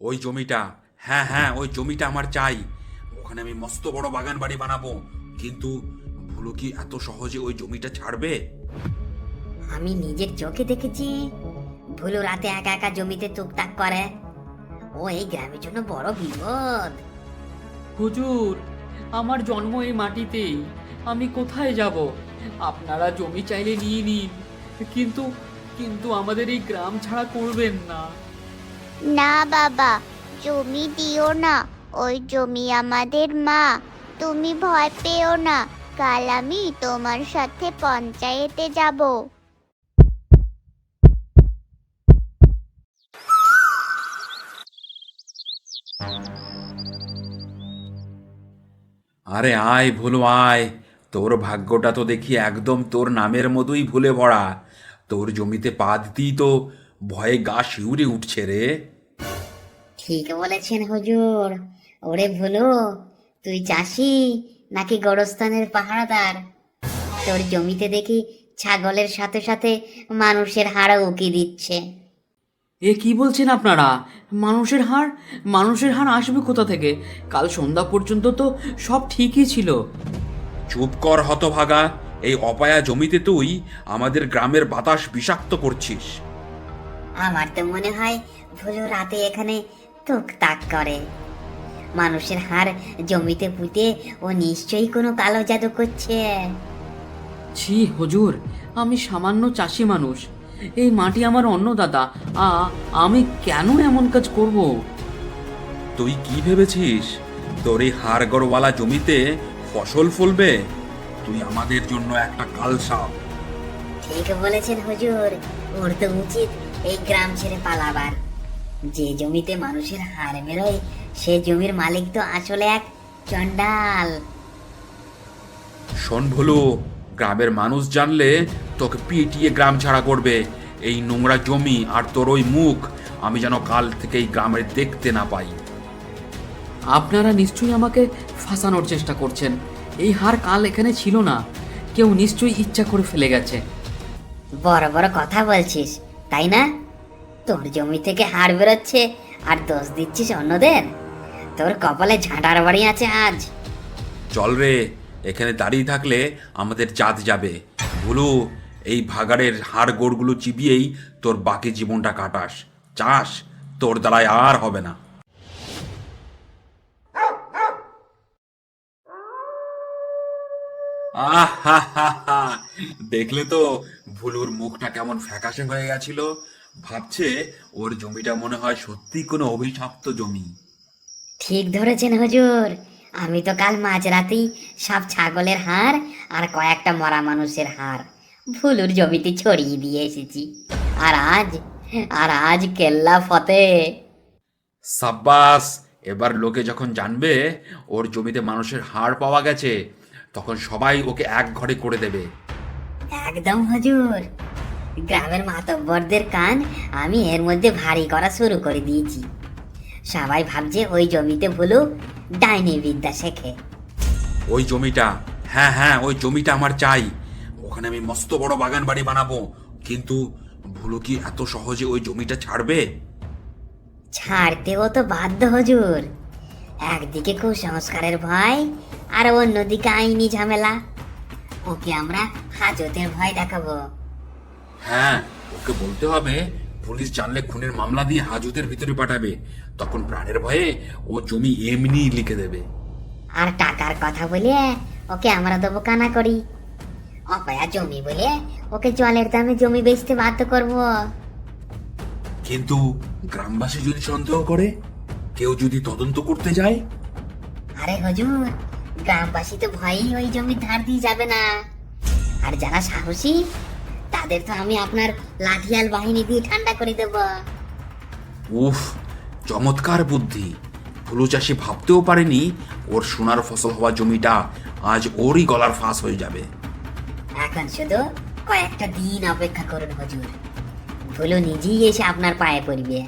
ওই জমিটা, হ্যাঁ হ্যাঁ, ওই জমিটা আমার চাই। ওখানে আমি মস্ত বড় বাগান বাড়ি বানাবো। কিন্তু ভুলু কি এত সহজে ওই জমিটা ছাড়বে? আমি নিজের চোখে দেখেছি ভুলু রাতে একা একা জমিতে টুকটাক করে। ও এই গ্রামের জন্য বড় বিপদ। হুজুর, আমার জন্ম এই মাটিতেই, আমি কোথায় যাব? আপনারা জমি চাইলে নিয়ে নিন, কিন্তু কিন্তু আমাদের এই গ্রাম ছাড়া করবেন না। না বাবা, জমি দিও না। ওই জমি আমাদের মা। তুমি ভয় পেও না, কাল আমি তোমার সাথে পঞ্চায়েতে যাব। আরে আয় ভুলু আয়। তোর ভাগ্যটা তো দেখি একদম তোর নামের মতোই ভুলে ভরা। তোর জমিতে পা দিতেই তো ভয়ে গা শিউরে উঠছে রে। ঠিক বলেছেন হুজুর। ওরে ভুলু, তুই চাষি নাকি গোরস্থানের পাহারাদার? তোর জমিতে দেখি ছাগলের সাথে সাথে মানুষের হাড়ও উকি দিচ্ছে। এ কি বলছেন আপনারা? মানুষের হাড়? মানুষের হাড় আসবে কোথা থেকে? কাল সন্ধ্যা পর্যন্ত তো সব ঠিকই ছিল। চুপ কর হতভাগা। এই অপায়া জমিতে তুই আমাদের গ্রামের বাতাস বিষাক্ত করছিস। আমার তো মনে হয় ভুলু রাতে এখানে টুকটাক করে। মানুষের হাড় জমিতে পুঁতে ও নিশ্চয়ই কোনো কালো জাদু করছে। ছি হুজুর, আমি সামান্য চাষি মানুষ। এই মাটি আমার অন্নদাতা। আ আমি কেন এমন কাজ করব? তুই কি ভেবেছিস তোর এই হাড়গড়ওয়ালা জমিতে ফসল ফলবে? তুই আমাদের জন্য একটা কালসাপ। ঠিক বলেছেন হুজুর। ওর তো উচিত এই গ্রাম ছেড়ে পালাবার। যে জমিতে মানুষের হাড় বেরোয় সে জমির মালিক তো আসলে এক চন্ডাল। শোন ভুলু, গ্রামের মানুষ জানলে তোকে পিটিয়ে গ্রাম ছাড়া করবে। এই নোংরা জমি আর তোর ওই মুখ আমি যেন কাল থেকে এই গ্রামে দেখতে না পাই। আপনারা নিশ্চয়ই আমাকে ফাঁসানোর চেষ্টা করছেন। এই হার কাল এখানে ছিল না, কেউ নিশ্চয়ই ইচ্ছা করে ফেলে গেছে। বড় বড় কথা বলছিস, তাই না? তোর জমি থেকে হাড় বেরোচ্ছে আর দোষ দিচ্ছিস অন্যদের। তোর কপালে ঝাঁটার বাড়ি আছে আজ। চল রে, এখানে দাঁড়িয়ে থাকলে আমাদের জাত যাবে। ভুলু, এই ভাগাড়ের হাড় গোড়গুলো চিবিয়েই তোর বাকি জীবনটা কাটাস। চাস? তোর দ্বারায় আর হবে না। আহ হা হা হা। দেখলে তো ভুলুর মুখটা কেমন ফ্যাকাশে হয়ে গেছিল। ভাবছে ওর জমিটা মনে হয় সত্যি কোনো অভিশপ্ত জমি। ঠিক ধরেছেন হুজুর। আমি তো কাল মাঝরাতেই সব ছাগলের হাড় আর কয়েকটা মরা মানুষের হাড় ভুলুর জমিতে ছড়িয়ে দিয়ে এসেছি। আর আজ আর আজ কেল্লা ফতে। সাব্বাস। এবার লোকে যখন জানবে ওর জমিতে মানুষের হাড় পাওয়া গেছে, তখন সবাই ওকে এক ঘরে করে দেবে। একদম হুজুর। গ্রামের মাতব্বরদের কান আমি এর মধ্যে ভারী করা শুরু করে দিয়েছি। সবাই ভাবছে ওই জমিতে ভুলু ডাইনি বিদ্যা শেখে। ওই জমিটা, হ্যাঁ হ্যাঁ, ওই জমিটা আমার চাই। ওখানে আমি মস্ত বড় বাগান বাড়ি বানাবো। কিন্তু ভুলু কি এত সহজে ওই জমিটা ছাড়বে? ছাড়তেও তো বাধ্য হুজুর। একদিকে কুসংস্কারের ভয় আর অন্যদিকে আইনি ঝামেলা। ওকে আমরা হাজতের ভয় দেখাবো। হ্যাঁ, ওকে বলতে হবে পুলিশ জানলে খুনের মামলা দিয়ে হাজতের ভিতরে পাঠাবে। তখন প্রাণের ভয়ে ও জমি এমনিই লিখে দেবে। আর টাকার কথা বলে ওকে আমরা দেবো কানা করি। অপয়া জমি বলে ওকে জলের দামে জমি বেচতে বাধ্য করব। কিন্তু গ্রামবাসী যদি সন্দেহ করে, কেউ যদি তদন্ত করতে যায়? আরে হুজুর, গ্রামবাসী তো ভয়েই ওই জমি ধার দিয়ে যাবে না। আর যারা সাহসী তাদের তো আমি আপনার লাঠিয়াল বাহিনী দিয়ে ঠান্ডা করে দেব। উফ, চমৎকার বুদ্ধি। ফুলু চাষি ভাবতেও পারেনি ওর সোনার ফসল হওয়া জমিটা আজ ওরই গলার ফাঁস হয়ে যাবে। এখন শুধু কয়েকটা দিন অপেক্ষা করুন হুজুর। ভুলু নিজেই এসে আপনার পায়ে পড়বে।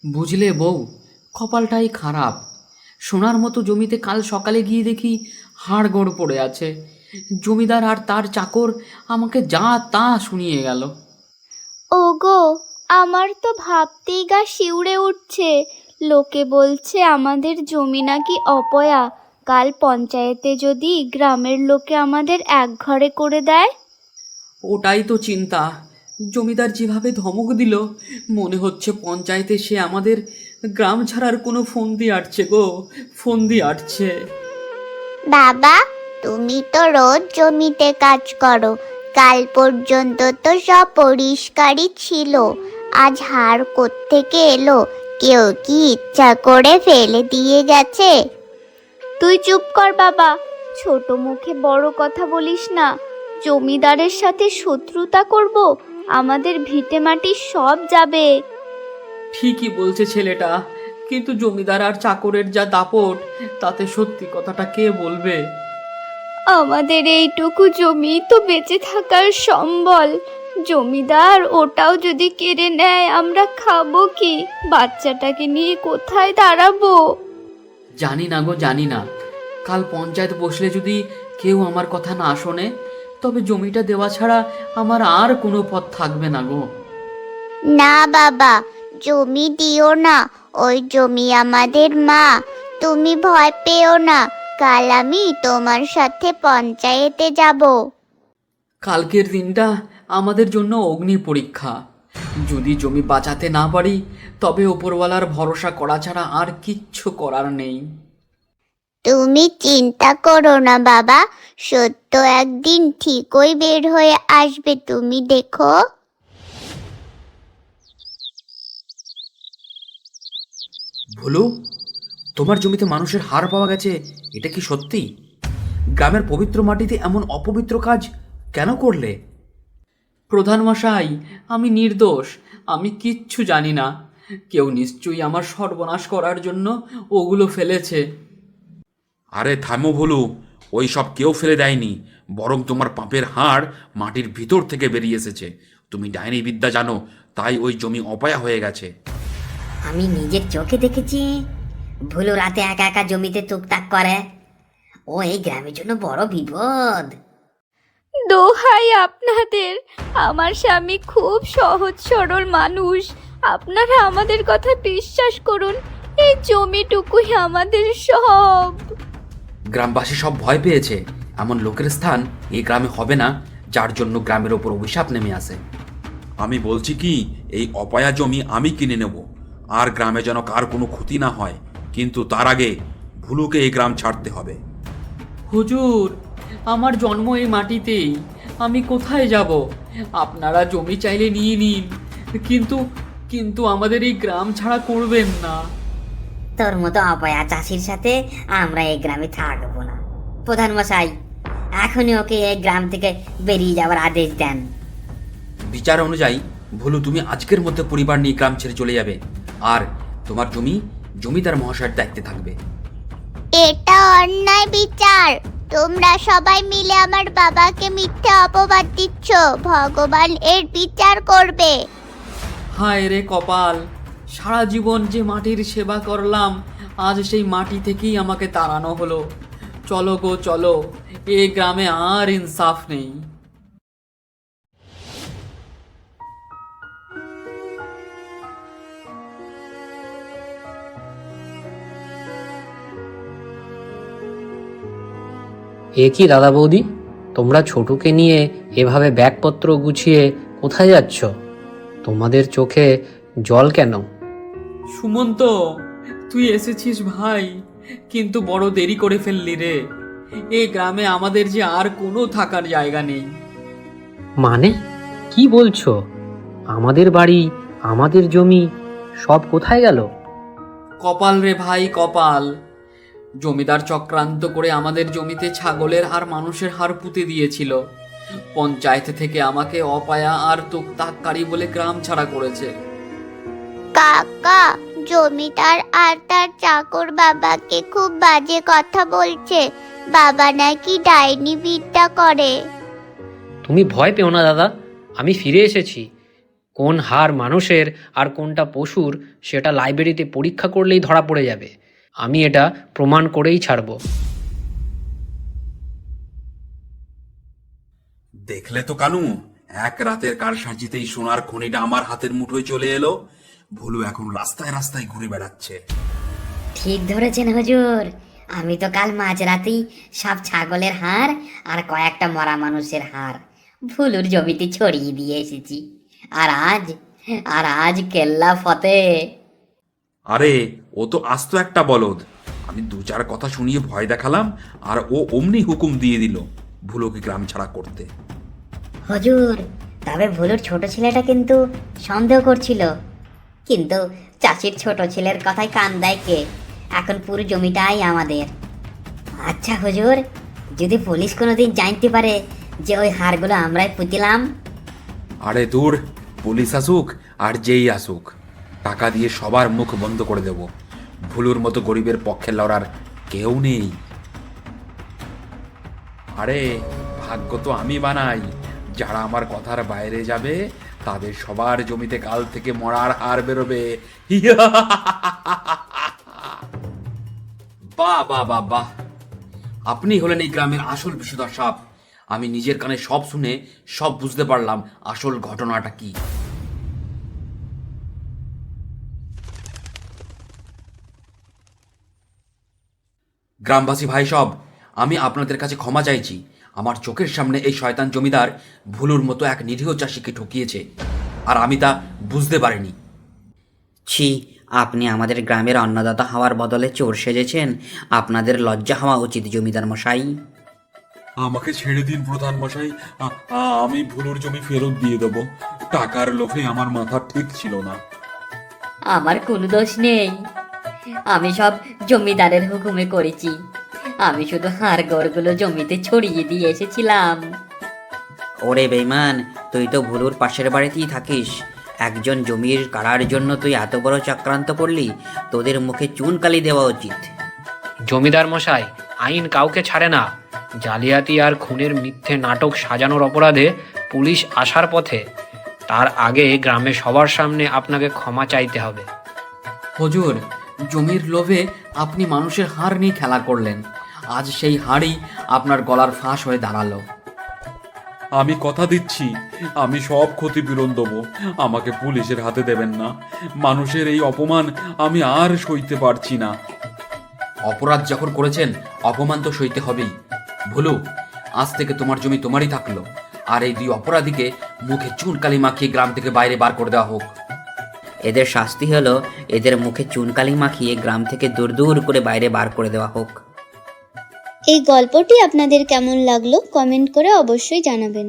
বুঝলে বউ, কপালটাই খারাপ। সোনার মতো জমিতে কাল সকালে গিয়ে দেখি হাড়গোড় পড়ে আছে। জমিদার আর তার চাকর আমাকে যা তা শুনিয়ে গেল। ওগো, আমার তো ভাবতেই গা শিউরে উঠছে। লোকে বলছে আমাদের জমি নাকি অপয়া। কাল পঞ্চায়েতে যদি গ্রামের লোকে আমাদের এক ঘরে করে দেয়। ওটাই তো চিন্তা। জমিদার যেভাবে ধমক দিল, মনে হচ্ছে পঞ্চায়েতে সে আমাদের গ্রাম ছাড়ার কোনো ফন্দি আটছে গো, ফন্দি আটছে। বাবা, তুমি তো রোজ জমিতে কাজ করো। কাল পর্যন্ত তো সব পরিষ্কারই ছিল। আজ হাড় কোত্থেকে এলো? কেউ কি ইচ্ছা করে ফেলে দিয়ে গেছে? তুই চুপ কর বাবা, ছোট মুখে বড় কথা বলিস না। জমিদারের সাথে শত্রুতা করব? আমাদের ভিটে মাটি সব যাবে। ঠিকই বলছে ছেলেটা, কিন্তু জমিদার আর চাকরের যা দাপট, তাতে সত্যি কথাটা কে বলবে? আমাদের এইটুকু জমি তো বেঁচে থাকার সম্বল। জমিদার ওটাও যদি কেড়ে নেয়, আমরা খাবো কি? বাচ্চাটাকে নিয়ে কোথায় দাঁড়াবো? জানি না গো, জানি না। কাল পঞ্চায়েত বসলে যদি কেউ আমার কথা না শোনে, তবে জমিটা দেওয়া ছাড়া আমার আর কোনো পথ থাকবে না গো। না বাবা, জমি দিও না। ওই জমি আমাদের মা। তুমি ভয় পেও না। কাল আমি তোমার সাথে পঞ্চায়েতে যাব। কালকের দিনটা আমাদের জন্য অগ্নি পরীক্ষা। যদি জমি বাঁচাতে না পারি, তবে ওপরওয়ালার ভরসা করা ছাড়া আর কিচ্ছু করার নেই। তুমি চিন্তা করো না বাবা, সত্য একদিন ঠিকই বের হয়ে আসবে, তুমি দেখো। ভুলু, তোমার জমিতে মানুষের হাড় পাওয়া গেছে, এটা কি সত্যি? গ্রামের পবিত্র মাটিতে এমন অপবিত্র কাজ কেন করলে? প্রধান মশাই, আমি নির্দোষ। আমি কিচ্ছু জানি না। কেউ নিশ্চয়ই আমার সর্বনাশ করার জন্য ওগুলো ফেলেছে। আরে থামো ভুলু, ওই সব কেউ ফেলে দেয়নি, বরং তোমার পাপের হাড় মাটির ভিতর থেকে বেরিয়ে এসেছে। তুমি ডাইনি বিদ্যা জানো, তাই ওই জমি অপয়া হয়ে গেছে। আমি নিজের চোখে দেখেছি ভুলু রাতে একা একা জমিতে টুকটাক করে। ও এই গ্রামের জন্য বড় বিপদ। দোহাই আপনাদের, আমার স্বামী খুব সহজ সরল মানুষ। আপনারা আমাদের কথা বিশ্বাস করুন। এই জমিটুকুই আমাদের সব। গ্রামবাসী সব ভয় পেয়েছে। এমন লোকের স্থান এই গ্রামে হবে না, যার জন্য গ্রামের ওপর অভিশাপ নেমে আসে। আমি বলছি কি, এই অপয়া জমি আমি কিনে নেব, আর গ্রামে যেন কার কোনো ক্ষতি না হয়। কিন্তু তার আগে ভুলুকে এই গ্রাম ছাড়তে হবে। হুজুর, আমার জন্ম এই মাটিতেই। আমি কোথায় যাব? আপনারা জমি চাইলে নিয়ে নিন, কিন্তু কিন্তু আমাদের এই গ্রাম ছাড়া করবেন না। তোর মতো অপয়া চাষির সাথে আমরা এই গ্রামে থাকবো না। প্রধান মশাই, এখনই ওকে এই গ্রাম থেকে বেরিয়ে যাওয়ার আদেশ দেন। বিচার অনুযায়ী ভুলু, তুমি আজকের মধ্যে পরিবার নিয়ে গ্রাম ছেড়ে চলে যাবে, আর তোমার জমি জমিদার মহাশয়ের দায়িত্বে থাকবে। এটা অন্যায় বিচার। তোমরা সবাই মিলে আমার বাবাকে মিথ্যে অপবাদ দিচ্ছ। ভগবান এর বিচার করবে। হায় রে কপাল, সারা জীবন যে মাটির সেবা করলাম, আজ সেই মাটি থেকেই আমাকে তাড়ানো হলো। চলো গো চলো, এ গ্রামে আর ইনসাফ নেই। এ কি দাদা বৌদি, তোমরা ছোটুকে নিয়ে এভাবে ব্যাগপত্র গুছিয়ে কোথায় যাচ্ছ? তোমাদের চোখে জল কেন? সুমন্ত, তুই এসেছিস ভাই, কিন্তু বড় দেরি করে ফেললি রে। এই গ্রামে আমাদের যে আর কোনো থাকার জায়গা নেই। মানে কি বলছো? আমাদের বাড়ি, আমাদের জমি সব কোথায় গেল? কপাল রে ভাই, কপাল। জমিদার চক্রান্ত করে আমাদের জমিতে ছাগলের আর মানুষের হাড় পুঁতে দিয়েছিল। পঞ্চায়েত থেকে আমাকে অপায়া আর তুকতাককারী বলে গ্রাম ছাড়া করেছে। কাকা, জমিদার আর তার চাকর বাবাকে খুব বাজে কথা বলছে। বাবা নাকি ডাইনি বিদ্যা করে। তুমি ভয় পেও না দাদা, আমি ফিরে এসেছি। কোন হাড় মানুষের আর কোনটা পশুর সেটা লাইব্রেরিতে পরীক্ষা করলেই ধরা পড়ে যাবে। আমি এটা প্রমাণ করেই ছাড়ব। দেখলে তো কানু, এক রাতের কারসাজিতেই সোনার খনিটা আমার হাতের মুঠোয় চলে এলো। ভুলু এখন রাস্তায় রাস্তায় ঘুরে বেড়াচ্ছে। ঠিক ধরেছেন হুজুর, আমি তো কাল মাঝরাতেই সব ছাগলের হাড় আর কয়েকটা মরা মানুষের হাড় ভুলুর জমিতে ছড়িয়ে দিয়ে এসেছি। আর আজ কেল্লা ফতে। আরে ও তো আস্ত একটা বলদ। আমি দু চার কথা শুনিয়ে ভয় দেখালাম, আর ও অমনি হুকুম দিয়ে দিল ভুলোকে গ্রাম ছাড়া করতে। হুজুর, তবে ভুলুর ছোট ছেলেটা কিন্তু সন্দেহ করছিল, কিন্তু চাষির ছোট ছেলের কথায় কান দেয় কে? এখন পুরো জমিটাই আমাদের। আচ্ছা হুজুর, যদি পুলিশ কোনোদিন জানতে পারে যে ওই হাড়গুলো আমরাই পুঁতিলাম? আরে দূর, পুলিশ আসুক আর যেই আসুক, টাকা দিয়ে সবার মুখ বন্ধ করে দেব। ভুলুর মতো গরিবের পক্ষে লড়ার কেউ নেই। আরে ভাগ্য তো আমি বানাই, যারা আমার কথার বাইরে যাবে তাদের সবার জমিতে কাল থেকে মরার হার বেরোবে। বাহ বাহ বাহ বাহ, আপনি হলেন এই গ্রামের আসল বিষধর সাপ। আমি নিজের কানে সব শুনে সব বুঝতে পারলাম আসল ঘটনাটা কি। গ্রামবাসী ভাই সব, আমি আপনাদের কাছে ক্ষমা চাইছি। আমার চোখের সামনে এই শয়তান জমিদার ভুলুর মতো এক নিরীহ চাষিকে ঠকিয়েছে, আর আমি তা বুঝতে পারিনি। ছি, আপনি আমাদের গ্রামের অন্নদাতা হওয়ার বদলে চোর সেজেছেন। আপনাদের লজ্জা হওয়া উচিত জমিদার মশাই। আমাকে ছেড়ে দিন প্রধান মশাই, আমি ভুলুর জমি ফেরত দিয়ে দেবো। টাকার লোভে আমার মাথা ঠিক ছিল না। আমার কোনো দোষ নেই, আমি সব জমিদারের হুকুমে করেছি। আমি শুধু হাড় গড়গুলো জমিতে ছড়িয়ে দিয়ে এসেছিলাম। ওরে বেইমান, তুই তো ভুলুর পাশের বাড়িতেই থাকিস। একজন জমির কাড়ার জন্য তুই এত বড় চক্রান্ত করলি। তোদের মুখে চুনকালি দেওয়া উচিত। জমিদার মশাই, আইন কাউকে ছাড়ে না। জালিয়াতি আর খুনের মিথ্যে নাটক সাজানোর অপরাধে পুলিশ আসার পথে। তার আগে গ্রামে সবার সামনে আপনাকে ক্ষমা চাইতে হবে। হুজুর, জমির লোভে আপনি মানুষের হাড় নিয়ে খেলা করলেন। আজ সেই হাড়ই আপনার গলার ফাঁস হয়ে দাঁড়ালো। আমি কথা দিচ্ছি, আমি সব ক্ষতিপূরণ দেবো। আমাকে পুলিশের হাতে দেবেন না। মানুষের এই অপমান আমি আর সইতে পারছি না। অপরাধ যখন করেছেন, অপমান তো সইতে হবেই। ভুলু, আজ থেকে তোমার জমি তোমারই থাকলো, আর এই দুই অপরাধীকে মুখে চুনকালি মাখিয়ে গ্রাম থেকে বাইরে বার করে দেওয়া হোক। এদের শাস্তি হলো এদের মুখে চুনকালি মাখিয়ে গ্রাম থেকে দূর দূর করে বাইরে বার করে দেওয়া হোক। এই গল্পটি আপনাদের কেমন লাগলো কমেন্ট করে অবশ্যই জানাবেন।